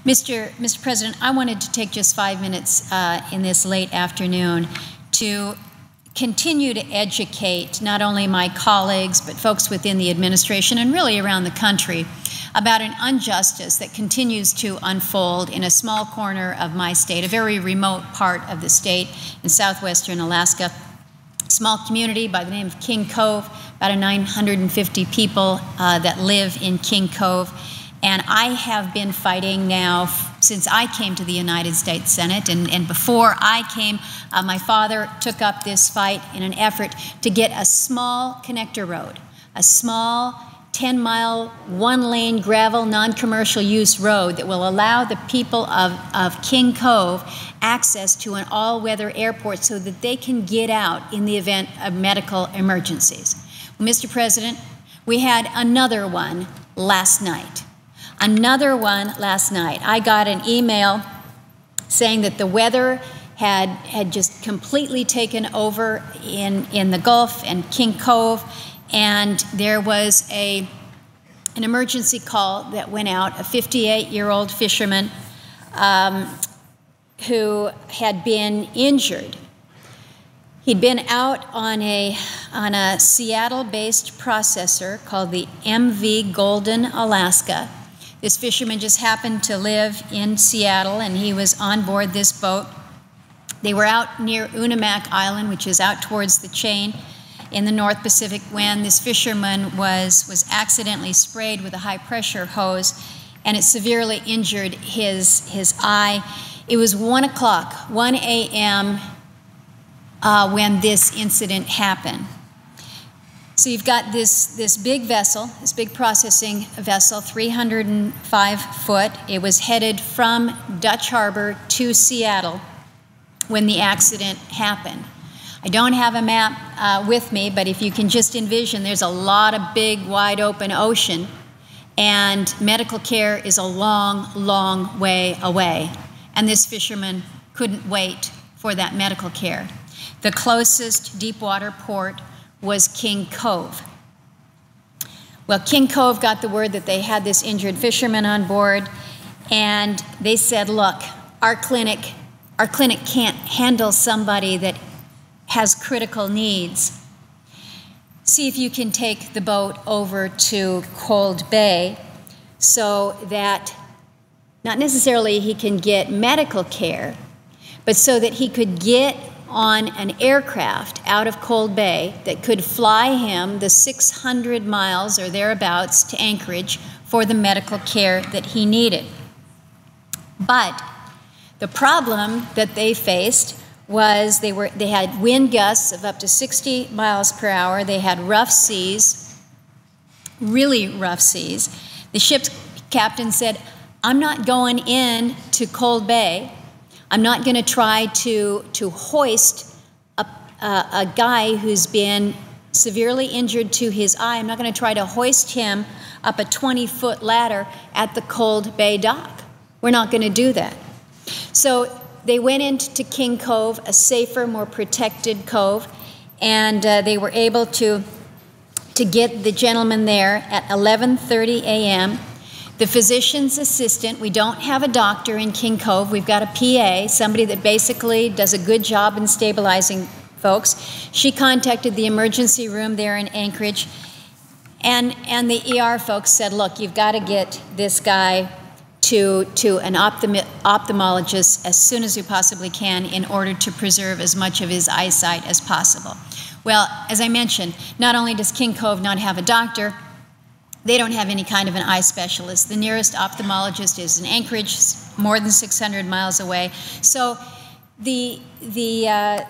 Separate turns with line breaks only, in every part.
Mr. President, I wanted to take just 5 minutes in this late afternoon to continue to educate not only my colleagues, but folks within the administration and really around the country about an injustice that continues to unfold in a small corner of my state, a very remote part of the state in southwestern Alaska. A small community by the name of King Cove, about 950 people that live in King Cove. And I have been fighting now since I came to the United States Senate. And before I came, my father took up this fight in an effort to get a small connector road, a small 10-mile, one-lane gravel, non-commercial use road that will allow the people of King Cove access to an all-weather airport so that they can get out in the event of medical emergencies. Well, Mr. President, we had another one last night. Another one last night. I got an email saying that the weather had just completely taken over in the Gulf and King Cove, and there was an emergency call that went out, a 58-year-old fisherman who had been injured. He'd been out on a Seattle-based processor called the MV Golden Alaska. This fisherman just happened to live in Seattle, and he was on board this boat. They were out near Unimak Island, which is out towards the chain in the North Pacific, when this fisherman was accidentally sprayed with a high-pressure hose, and it severely injured his eye. It was 1 o'clock, 1 a.m., when this incident happened. So you've got this big vessel, this big processing vessel, 305 foot. It was headed from Dutch Harbor to Seattle when the accident happened. I don't have a map with me, but if you can just envision, there's a lot of big, wide open ocean, and medical care is a long, long way away. And this fisherman couldn't wait for that medical care. The closest deepwater port was King Cove. Well, King Cove got the word that they had this injured fisherman on board, and they said, look, our clinic can't handle somebody that has critical needs. See if you can take the boat over to Cold Bay so that not necessarily he can get medical care, but so that he could get on an aircraft out of Cold Bay that could fly him the 600 miles or thereabouts to Anchorage for the medical care that he needed. But the problem that they faced was they had wind gusts of up to 60 miles per hour. They had rough seas, really rough seas. The ship's captain said, I'm not going in to Cold Bay. I'm not going to try to hoist a guy who's been severely injured to his eye. I'm not going to try to hoist him up a 20-foot ladder at the Cold Bay dock. We're not going to do that. So they went into King Cove, a safer, more protected cove, and they were able to get the gentleman there at 11:30 a.m. The physician's assistant, we don't have a doctor in King Cove, we've got a PA, somebody that basically does a good job in stabilizing folks. She contacted the emergency room there in Anchorage, and the ER folks said, look, you've got to get this guy to an ophthalmologist as soon as we possibly can in order to preserve as much of his eyesight as possible. Well, as I mentioned, not only does King Cove not have a doctor, they don't have any kind of an eye specialist. The nearest ophthalmologist is in Anchorage, more than 600 miles away. So the PA,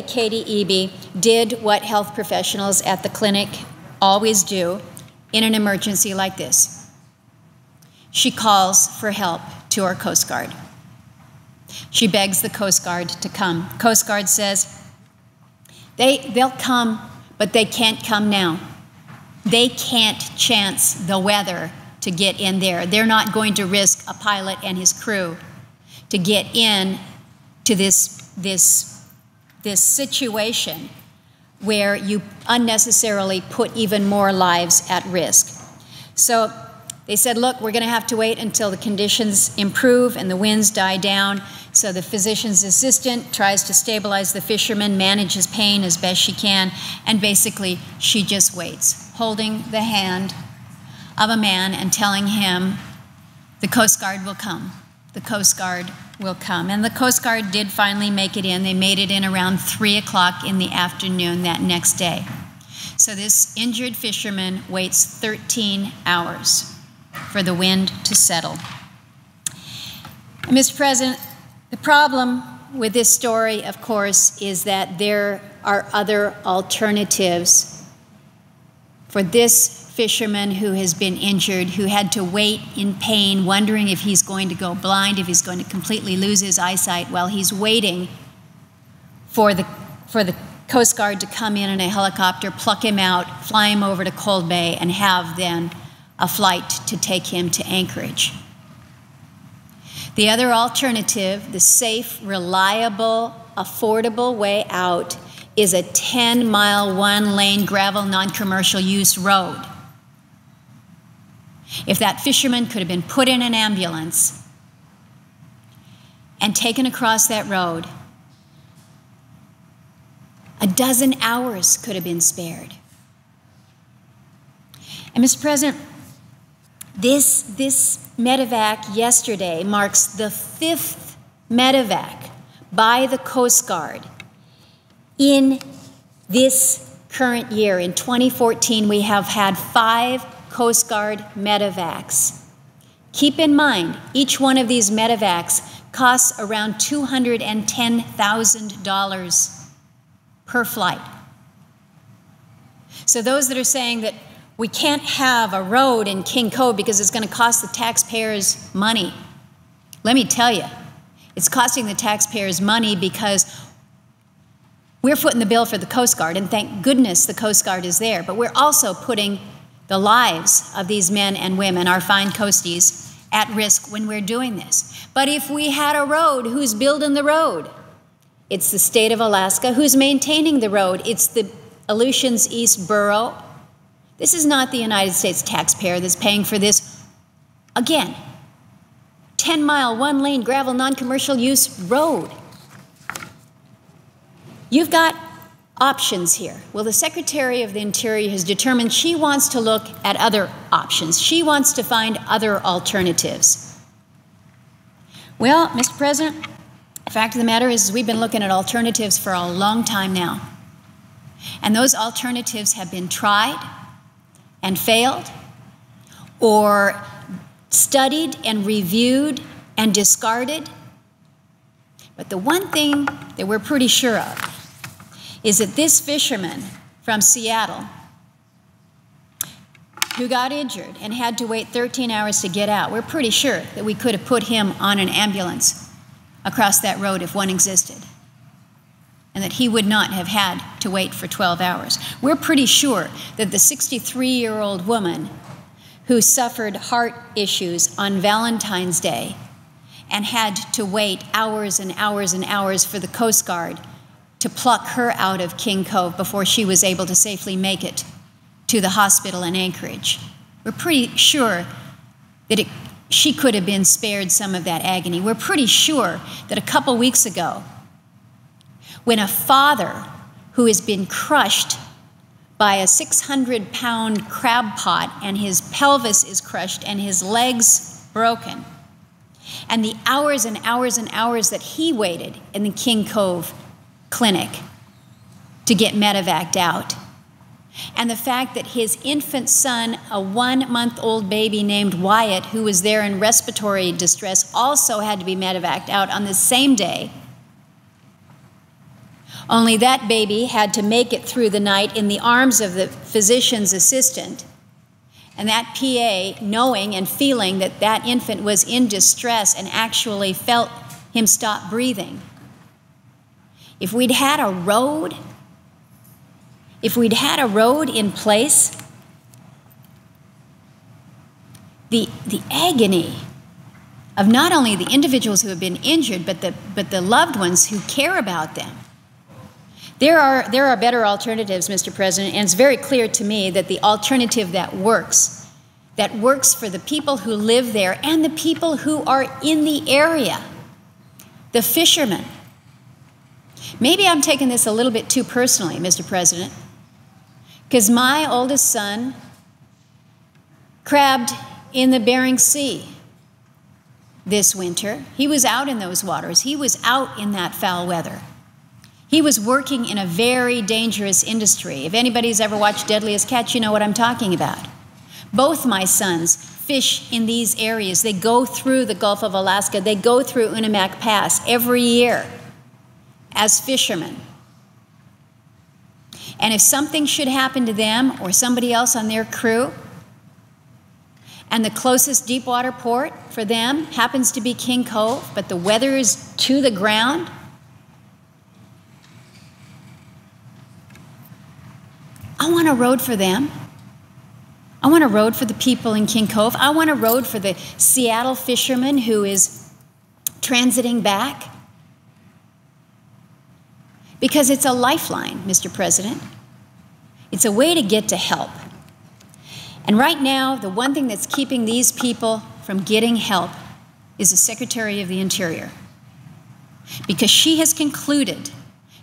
Katie Eby, did what health professionals at the clinic always do in an emergency like this. She calls for help to our Coast Guard. She begs the Coast Guard to come. Coast Guard says, they'll come, but they can't come now. They can't chance the weather to get in there. They're not going to risk a pilot and his crew to get in to this situation where you unnecessarily put even more lives at risk. So They said, look, we're going to have to wait until the conditions improve and the winds die down. So the physician's assistant tries to stabilize the fisherman, manages pain as best she can, and basically she just waits, holding the hand of a man and telling him, the Coast Guard will come. The Coast Guard will come. And the Coast Guard did finally make it in. They made it in around 3 o'clock in the afternoon that next day. So this injured fisherman waits 13 hours for the wind to settle. And Mr. President, the problem with this story, of course, is that there are other alternatives for this fisherman who has been injured, who had to wait in pain, wondering if he's going to go blind, if he's going to completely lose his eyesight while he's waiting for the Coast Guard to come in a helicopter, pluck him out, fly him over to Cold Bay, and have then a flight to take him to Anchorage. The other alternative, the safe, reliable, affordable way out, is a 10-mile, one-lane gravel, non-commercial use road. If that fisherman could have been put in an ambulance and taken across that road, a dozen hours could have been spared. And Mr. President, this medevac yesterday marks the 5th medevac by the Coast Guard in this current year. In 2014, we have had 5 Coast Guard medevacs. Keep in mind, each one of these medevacs costs around $210,000 per flight. So those that are saying that we can't have a road in King Cove because it's going to cost the taxpayers money, let me tell you, it's costing the taxpayers money because we're footing the bill for the Coast Guard, and thank goodness the Coast Guard is there, but we're also putting the lives of these men and women, our fine coasties, at risk when we're doing this. But if we had a road, who's building the road? It's the state of Alaska. Who's maintaining the road? It's the Aleutians East Borough. This is not the United States taxpayer that's paying for this. Again, 10-mile, one-lane gravel, non-commercial use road. You've got options here. Well, the Secretary of the Interior has determined she wants to look at other options. She wants to find other alternatives. Well, Mr. President, the fact of the matter is we've been looking at alternatives for a long time now. And those alternatives have been tried and failed, or studied and reviewed and discarded. But the one thing that we're pretty sure of is that this fisherman from Seattle who got injured and had to wait 13 hours to get out, we're pretty sure that we could have put him on an ambulance across that road if one existed, and that he would not have had to wait for 12 hours. We're pretty sure that the 63-year-old woman who suffered heart issues on Valentine's Day and had to wait hours and hours and hours for the Coast Guard to pluck her out of King Cove before she was able to safely make it to the hospital in Anchorage. We're pretty sure that she could have been spared some of that agony. We're pretty sure that a couple weeks ago, when a father who has been crushed by a 600-pound crab pot and his pelvis is crushed and his legs broken, and the hours and hours and hours that he waited in the King Cove clinic to get medevaced out, and the fact that his infant son, a 1-month-old baby named Wyatt, who was there in respiratory distress, also had to be medevaced out on the same day. Only that baby had to make it through the night in the arms of the physician's assistant. And that PA, knowing and feeling that that infant was in distress and actually felt him stop breathing. If we'd had a road, in place, the agony of not only the individuals who have been injured, but the loved ones who care about them. There are better alternatives, Mr. President, and it's very clear to me that the alternative that works, that works for the people who live there and the people who are in the area, the fishermen. Maybe I'm taking this a little bit too personally, Mr. President, because my oldest son crabbed in the Bering Sea this winter. He was out in those waters. He was out in that foul weather. He was working in a very dangerous industry. If anybody's ever watched Deadliest Catch, you know what I'm talking about. Both my sons fish in these areas. They go through the Gulf of Alaska. They go through Unimak Pass every year as fishermen. And if something should happen to them or somebody else on their crew, and the closest deep water port for them happens to be King Cove, but the weather is to the ground, I want a road for them. I want a road for the people in King Cove. I want a road for the Seattle fisherman who is transiting back. Because it's a lifeline, Mr. President. It's a way to get to help. And right now, the one thing that's keeping these people from getting help is the Secretary of the Interior. Because she has concluded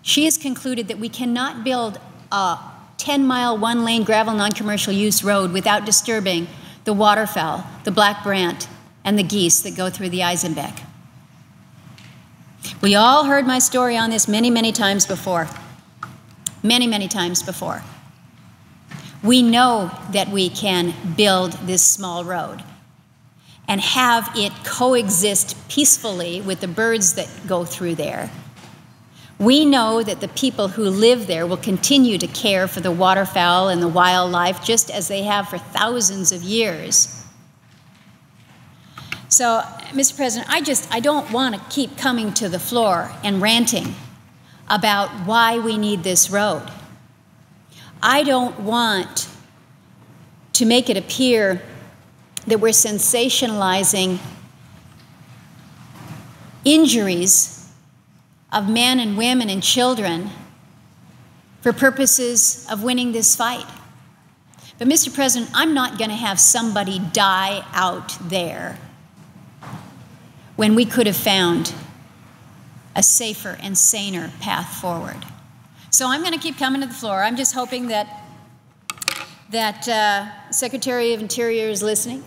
that we cannot build a 10-mile, one-lane gravel non-commercial use road without disturbing the waterfowl, the black brant, and the geese that go through the Eisenbeck. We all heard my story on this many, many times before. Many, many times before. We know that we can build this small road and have it coexist peacefully with the birds that go through there. We know that the people who live there will continue to care for the waterfowl and the wildlife just as they have for thousands of years. So, Mr. President, I don't want to keep coming to the floor and ranting about why we need this road. I don't want to make it appear that we're sensationalizing injuries of men and women and children for purposes of winning this fight. But, Mr. President, I'm not going to have somebody die out there when we could have found a safer and saner path forward. So I'm going to keep coming to the floor. I'm just hoping that Secretary of Interior is listening,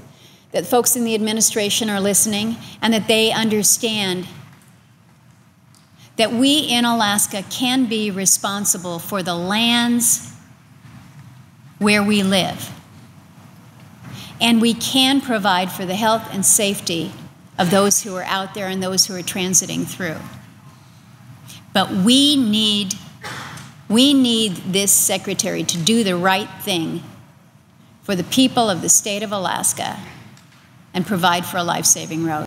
that folks in the administration are listening, and that they understand that we in Alaska can be responsible for the lands where we live. And we can provide for the health and safety of those who are out there and those who are transiting through. But we need this secretary to do the right thing for the people of the state of Alaska and provide for a life-saving road.